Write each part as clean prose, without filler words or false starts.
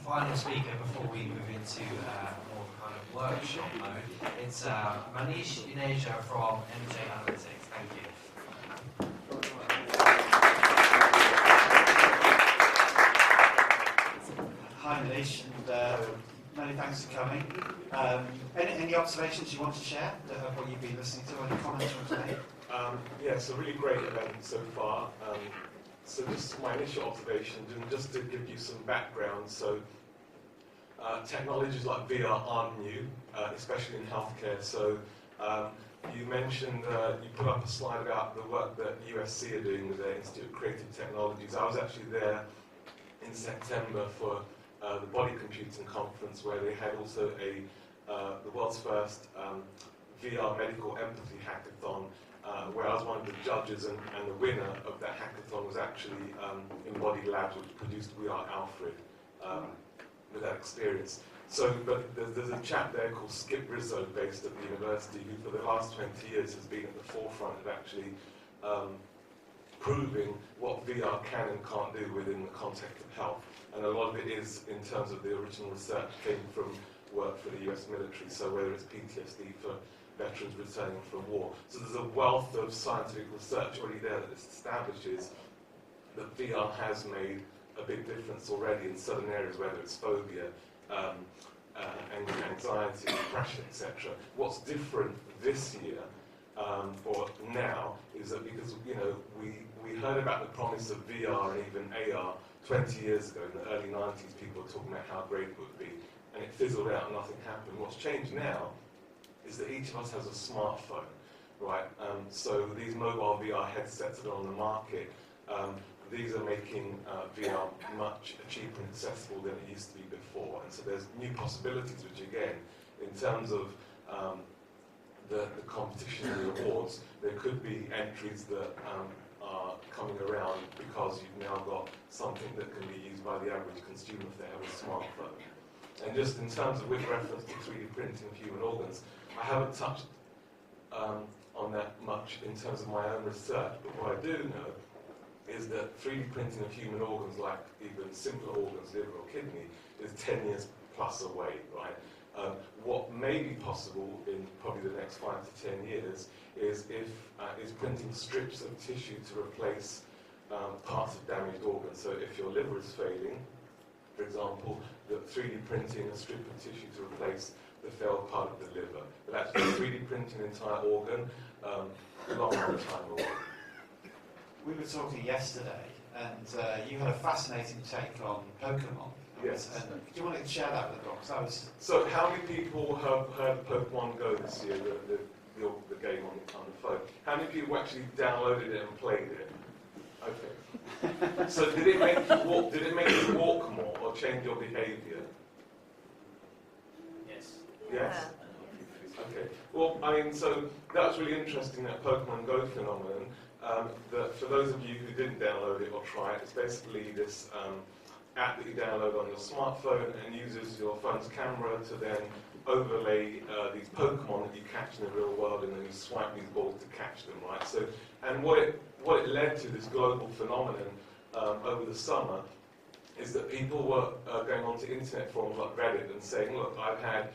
final speaker before we move into more kind of workshop mode. It's Manish Ineja from MJ Analytics. Thank you. Hi Manish, and many thanks for coming. Any observations you want to share of what you've been listening to? Any comments you want to make? Yeah, so really great event so far. So just my initial observations, and just to give you some background, so technologies like VR aren't new, especially in healthcare. So you mentioned, you put up a slide about the work that USC are doing with their Institute of Creative Technologies. I was actually there in September for the Body Computing Conference, where they had also the world's first VR medical empathy hackathon, where I was one of the judges, and the winner of that hackathon was actually Embodied Labs, which produced We Are Alfred, with that experience. So, but there's a chap there called Skip Rizzo, based at the university, who for the last 20 years has been at the forefront of actually proving what VR can and can't do within the context of health. And a lot of it is, in terms of the original research, came from work for the US military, so whether it's PTSD for veterans returning from war. So there's a wealth of scientific research already there that establishes that VR has made a big difference already in certain areas, whether it's phobia, anxiety, depression, etc. What's different this year, or now, is that because we heard about the promise of VR and even AR 20 years ago, in the early 90s, people were talking about how great it would be, and it fizzled out and nothing happened. What's changed now is that each of us has a smartphone, right? So these mobile VR headsets that are on the market, these are making VR much cheaper and accessible than it used to be before. And so there's new possibilities, which again, in terms of the competition and the awards, there could be entries that are coming around because you've now got something that can be used by the average consumer if they have a smartphone. And just in terms of, with reference to 3D printing of human organs, I haven't touched on that much in terms of my own research, but what I do know is that 3D printing of human organs, like even simpler organs, liver or kidney, is 10 years plus away, right? What may be possible in probably the next 5 to 10 years is printing strips of tissue to replace parts of damaged organs. So if your liver is failing, for example, the 3D printing a strip of tissue to replace the failed part of the liver. But actually 3D printing an entire organ, long time away. We were talking yesterday, and you had a fascinating take on Pokemon. Yes. And do you want to share that with us? So how many people have heard Pokemon Go this year, the game on the phone? How many people actually downloaded it and played it? Okay. So did it make you walk more or change your behaviour? Yes. Yes? Okay. Well, I mean, so that's really interesting, that Pokemon Go phenomenon. That for those of you who didn't download it or try it, it's basically this app that you download on your smartphone and uses your phone's camera to then overlay these Pokemon that you catch in the real world, and then you swipe these balls to catch them, right? So, and what it led to, this global phenomenon over the summer, is that people were going onto internet forums like Reddit and saying, look, I've had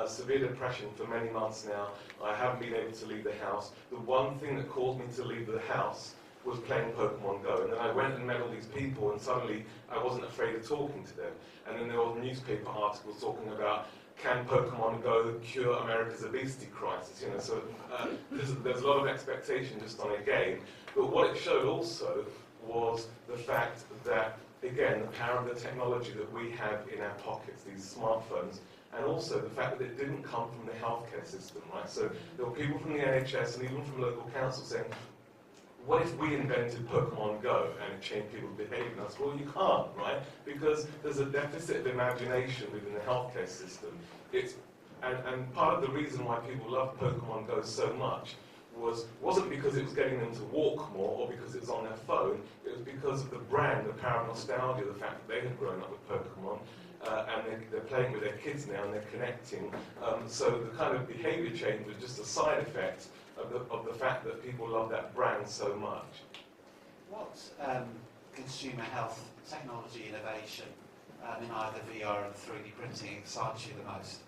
severe depression for many months now, I haven't been able to leave the house. The one thing that caused me to leave the house was playing Pokemon Go. And then I went and met all these people, and suddenly I wasn't afraid of talking to them. And then there were newspaper articles talking about, can Pokemon Go cure America's obesity crisis? You know, so there's a lot of expectation just on a game. But what it showed also was the fact that, again, the power of the technology that we have in our pockets, these smartphones, and also the fact that it didn't come from the healthcare system, right? So there were people from the NHS and even from local councils saying, what if we invented Pokemon Go and it changed people's behaviour? And I said, well, you can't, right? Because there's a deficit of imagination within the healthcare system. And part of the reason why people love Pokemon Go so much wasn't because it was getting them to walk more or because it was on their phone. It was because of the brand, the power of nostalgia, the fact that they had grown up with Pokemon, and they're playing with their kids now and they're connecting. So the kind of behaviour change was just a side effect of the fact that people love that brand so much. What consumer health technology innovation in either VR and 3D printing excites you the most?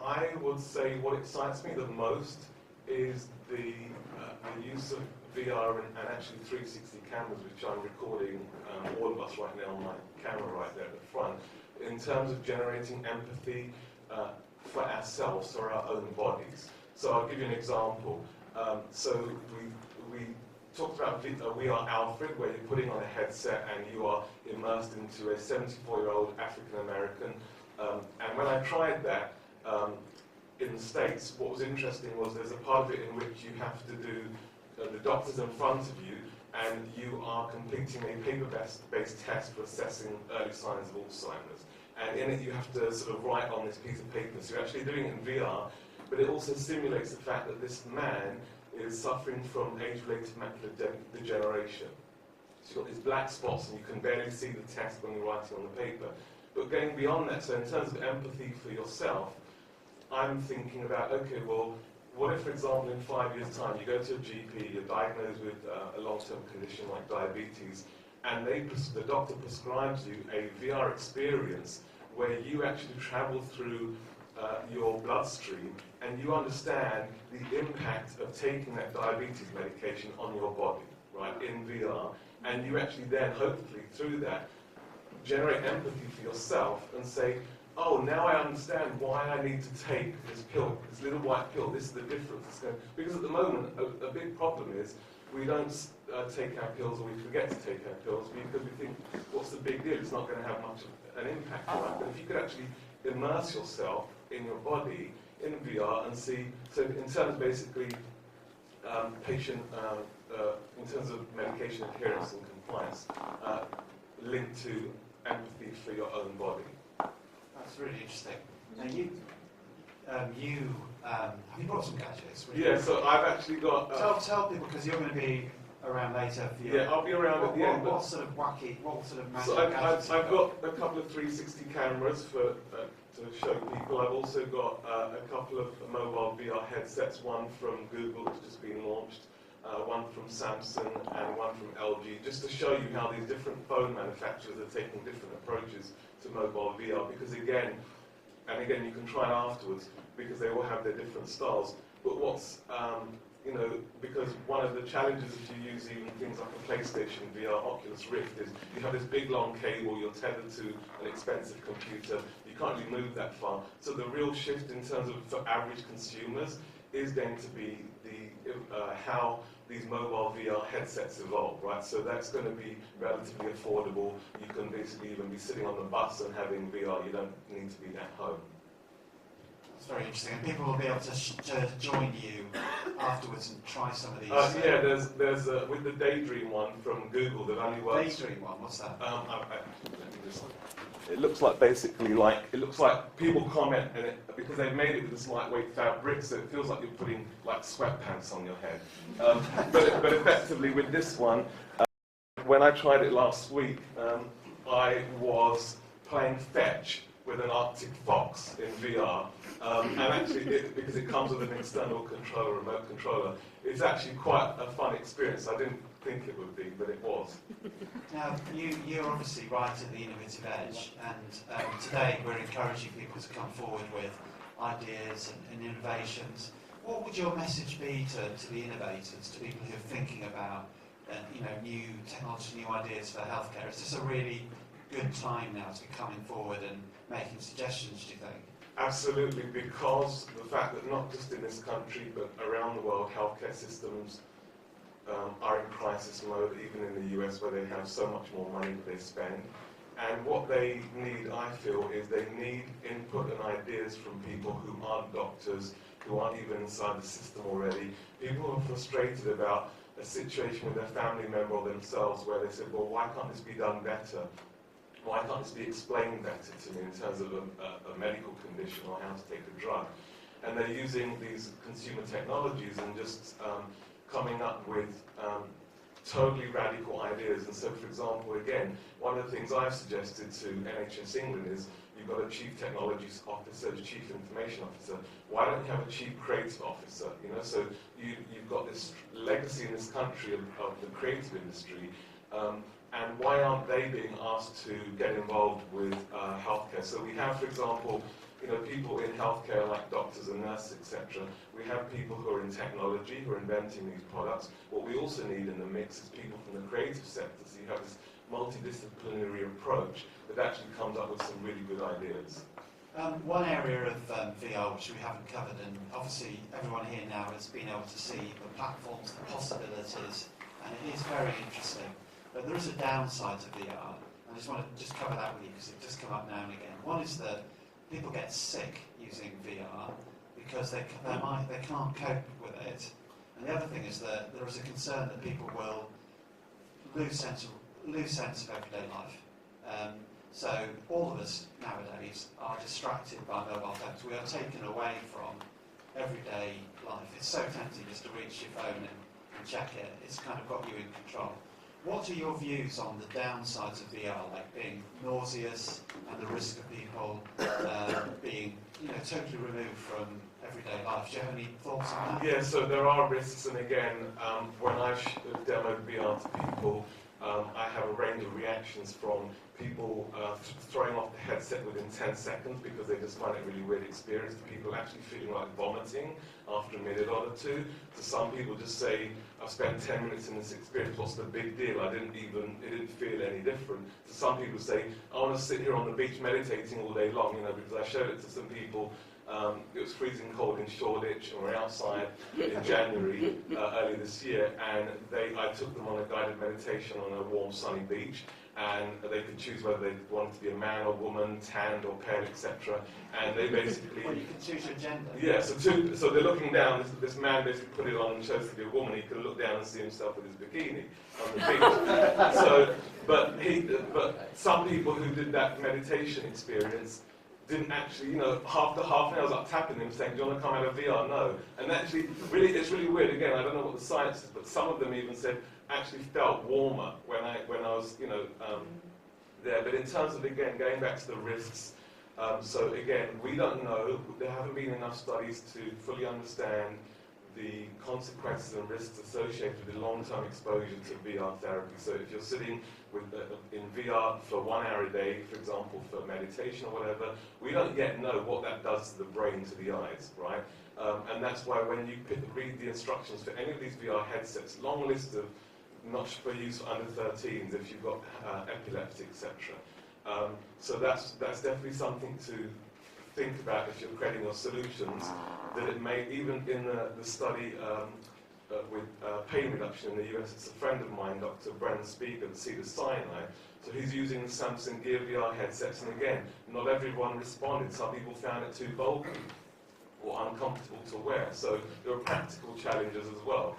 I would say what excites me the most is the use of VR and actually 360 cameras, which I'm recording all of us right now on my camera right there at the front, in terms of generating empathy for ourselves, for our own bodies. So I'll give you an example. So we talked about We Are Alfred, where you're putting on a headset and you are immersed into a 74-year-old African American. And when I tried that in the States, what was interesting was there's a part of it in which you have to do the doctor's in front of you, and you are completing a paper-based test for assessing early signs of Alzheimer's. And in it, you have to sort of write on this piece of paper. So you're actually doing it in VR, but it also simulates the fact that this man is suffering from age-related macular degeneration. So you've got these black spots, and you can barely see the test when you're writing on the paper. But going beyond that, so in terms of empathy for yourself, I'm thinking about, okay, well, what if, for example, in 5 years' time, you go to a GP, you're diagnosed with a long-term condition like diabetes, and the doctor prescribes you a VR experience where you actually travel through your bloodstream and you understand the impact of taking that diabetes medication on your body, right, in VR, and you actually then, hopefully, through that, generate empathy for yourself and say, oh, now I understand why I need to take this pill, this little white pill. This is the difference. Because at the moment, a big problem is we don't take our pills, or we forget to take our pills because we think, what's the big deal? It's not going to have much of an impact, right? But if you could actually immerse yourself in your body in VR and see, so in terms basically patient, in terms of medication adherence and compliance, linked to empathy for your own body. That's really interesting. Now have you brought some gadgets? Yeah, so I've actually got... tell people, because you're going to be around later for your... Yeah, I'll be around at the end. What sort of wacky, what sort of magic so gadgets I've got a couple of 360 cameras for to show people. I've also got a couple of mobile VR headsets, one from Google that's just been launched, one from Samsung and one from LG, just to show you how these different phone manufacturers are taking different approaches to mobile VR, because again, you can try it afterwards, because they all have their different styles. But what's, because one of the challenges if you use even things like a PlayStation VR, Oculus Rift, is you have this big long cable, you're tethered to an expensive computer, you can't really move that far. So the real shift in terms of for average consumers is going to be how these mobile VR headsets evolve, right? So that's going to be relatively affordable. You can basically even be sitting on the bus and having VR. You don't need to be at home. That's very interesting. And people will be able to join you afterwards and try some of these. Yeah, there's with the Daydream one from Google that only works. Daydream one, what's that? It looks like it looks like people comment and because they've made it with this lightweight fabric, so it feels like you're putting like sweatpants on your head. But effectively with this one, when I tried it last week, I was playing fetch with an Arctic fox in VR, and actually because it comes with an external controller, remote controller, it's actually quite a fun experience. I didn't think it would be, but it was. Now, you're obviously right at the innovative edge, and today we're encouraging people to come forward with ideas and innovations. What would your message be to the innovators, to people who are thinking about new technology, new ideas for healthcare? Is this a really good time now to be coming forward and making suggestions, do you think? Absolutely, because the fact that not just in this country but around the world, healthcare systems are in crisis mode, even in the US where they have so much more money that they spend. And what they need, I feel, is they need input and ideas from people who aren't doctors, who aren't even inside the system already. People who are frustrated about a situation with their family member or themselves where they say, well, why can't this be done better? Why can't this be explained better to me in terms of a medical condition or how to take a drug? And they're using these consumer technologies and just coming up with totally radical ideas. And so, for example, again, one of the things I've suggested to NHS England is you've got a chief technology officer, a chief information officer. Why don't you have a chief creative officer? So you've got this legacy in this country of the creative industry. and why aren't they being asked to get involved with healthcare? So we have, for example, people in healthcare like doctors and nurses, etc. We have people who are in technology, who are inventing these products. What we also need in the mix is people from the creative sector. So you have this multidisciplinary approach that actually comes up with some really good ideas. One area of VR which we haven't covered, and obviously everyone here now has been able to see the platforms, the possibilities, and it is very interesting. But there is a downside to VR. I just want to cover that with you because it does come up now and again. One is that people get sick using VR because they can't cope with it. And the other thing is that there is a concern that people will lose sense of everyday life. So all of us nowadays are distracted by mobile phones. We are taken away from everyday life. It's so tempting just to reach your phone and check it. It's kind of got you in control. What are your views on the downsides of VR, like being nauseous and the risk of people being totally removed from everyday life? Do you have any thoughts on that? Yeah, so there are risks, and again, when I've demoed VR to people, I have a range of reactions from people throwing off the headset within 10 seconds because they just find it a really weird experience, to people actually feeling like vomiting after a minute or two, to some people just say, I've spent 10 minutes in this experience, what's the big deal? It didn't feel any different. To some people say, I want to sit here on the beach meditating all day long, because I showed it to some people. It was freezing cold in Shoreditch, and we're outside in January early this year, and I took them on a guided meditation on a warm, sunny beach, and they could choose whether they wanted to be a man or woman, tanned or pale, etc. And they basically... Well, you can choose your gender. Yeah, so they're looking down, this man basically put it on and chose to be a woman. He could look down and see himself with his bikini on the beach. But some people who did that meditation experience didn't actually, after half an hour I was like tapping him saying, do you want to come out of VR? No. And actually, it's really weird. Again, I don't know what the science is, but some of them even said, actually felt warmer when I was, there. But in terms of, again, going back to the risks, so again, we don't know, there haven't been enough studies to fully understand the consequences and risks associated with the long-term exposure to VR therapy. So if you're sitting in VR for 1 hour a day, for example, for meditation or whatever, we don't yet know what that does to the brain, to the eyes, right? And that's why when you read the instructions for any of these VR headsets, long list of not for use for under 13s if you've got epilepsy, etc. So that's definitely something to think about if you're creating your solutions, that it may, even in the study with pain reduction in the US, it's a friend of mine, Dr. Brennan Spiegel at Cedars-Sinai, so he's using the Samsung Gear VR headsets, and again, not everyone responded. Some people found it too bulky or uncomfortable to wear, so there are practical challenges as well.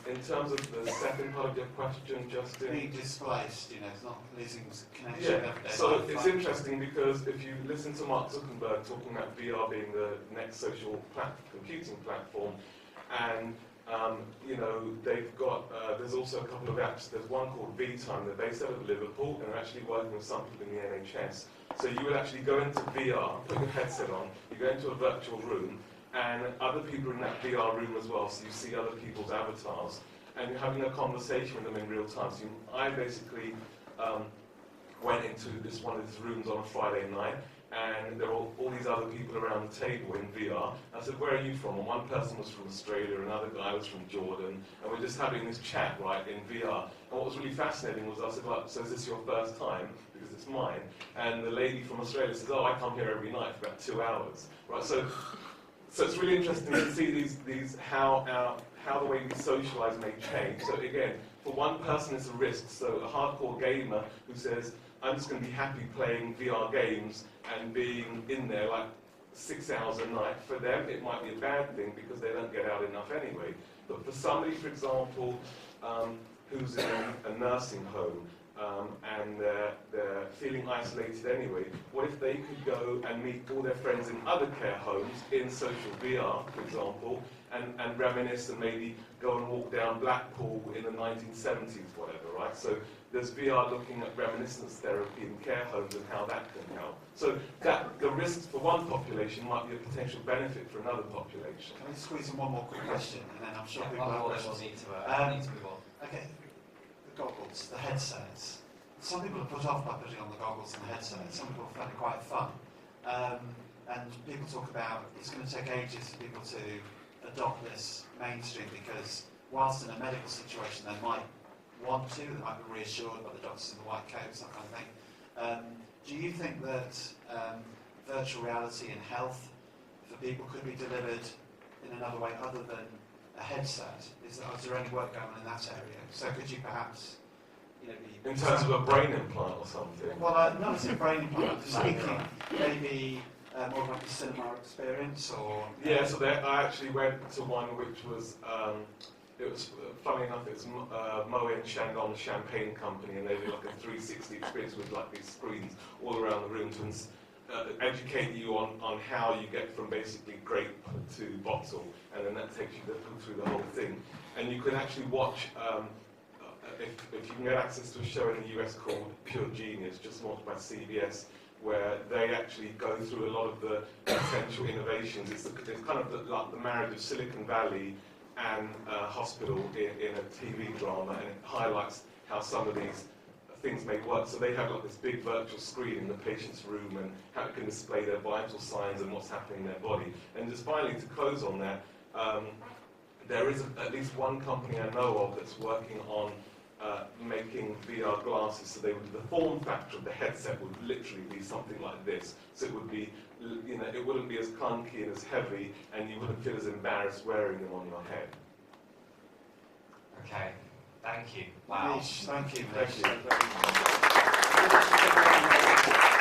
In terms of the second part of your question, Justin... Being displaced, it's not losing connection every day. So it's interesting because if you listen to Mark Zuckerberg talking about VR being the next social computing platform, and they've got, there's also a couple of apps. There's one called VTime, they're based out of Liverpool, and they're actually working with some people in the NHS. So you would actually go into VR, put your headset on, you go into a virtual room, and other people are in that VR room as well, so you see other people's avatars, and you're having a conversation with them in real time. So I basically went into one of these rooms on a Friday night, and there were all these other people around the table in VR. I said, where are you from? And one person was from Australia, another guy was from Jordan, and we're just having this chat, right, in VR. And what was really fascinating was I said, well, so is this your first time? Because it's mine. And the lady from Australia says, oh, I come here every night for about 2 hours. Right, so it's really interesting to see these how the way we socialise may change. So again, for one person it's a risk. So a hardcore gamer who says, I'm just going to be happy playing VR games and being in there like 6 hours a night, for them it might be a bad thing because they don't get out enough anyway. But for somebody, for example, who's in a nursing home, and they're feeling isolated anyway, what if they could go and meet all their friends in other care homes in social VR, for example, and reminisce and maybe go and walk down Blackpool in the 1970s, whatever, right? So there's VR looking at reminiscence therapy in care homes and how that can help. So that the risks for one population might be a potential benefit for another population. Can I squeeze in one more quick question, and then I'm sure people One have more, questions. then we'll need to move on. Okay. The goggles, the headsets. Some people are put off by putting on the goggles and the headset. Some people find it quite fun. And people talk about it's going to take ages for people to adopt this mainstream because whilst in a medical situation they might want to, they might be reassured by the doctors in the white coats, that kind of thing. Do you think that virtual reality in health for people could be delivered in another way other than a headset? Is there any work going on in that area? So could you perhaps, be... In terms of a brain implant or something? Well, not as a brain implant, I'm just thinking maybe more like a cinema experience or... Yeah, so I actually went to one which was, it was, funny enough, it was Moet Chandon, the champagne company, and they did like a 360 experience with like these screens all around the room to educate you on how you get from basically grape to bottle, and then that takes you through the whole thing. And you can actually watch, if you can get access to a show in the US called Pure Genius, just launched by CBS, where they actually go through a lot of the potential innovations. It's kind of like the marriage of Silicon Valley and hospital in a TV drama, and it highlights how some of these things may work. So they have like this big virtual screen in the patient's room and how it can display their vital signs and what's happening in their body. And just finally, to close on that, there is at least one company I know of that's working on making VR glasses, so the form factor of the headset would literally be something like this. So it would be, it wouldn't be as clunky and as heavy, and you wouldn't feel as embarrassed wearing them on your head. Okay, thank you. Wow. Thank you. Thank you.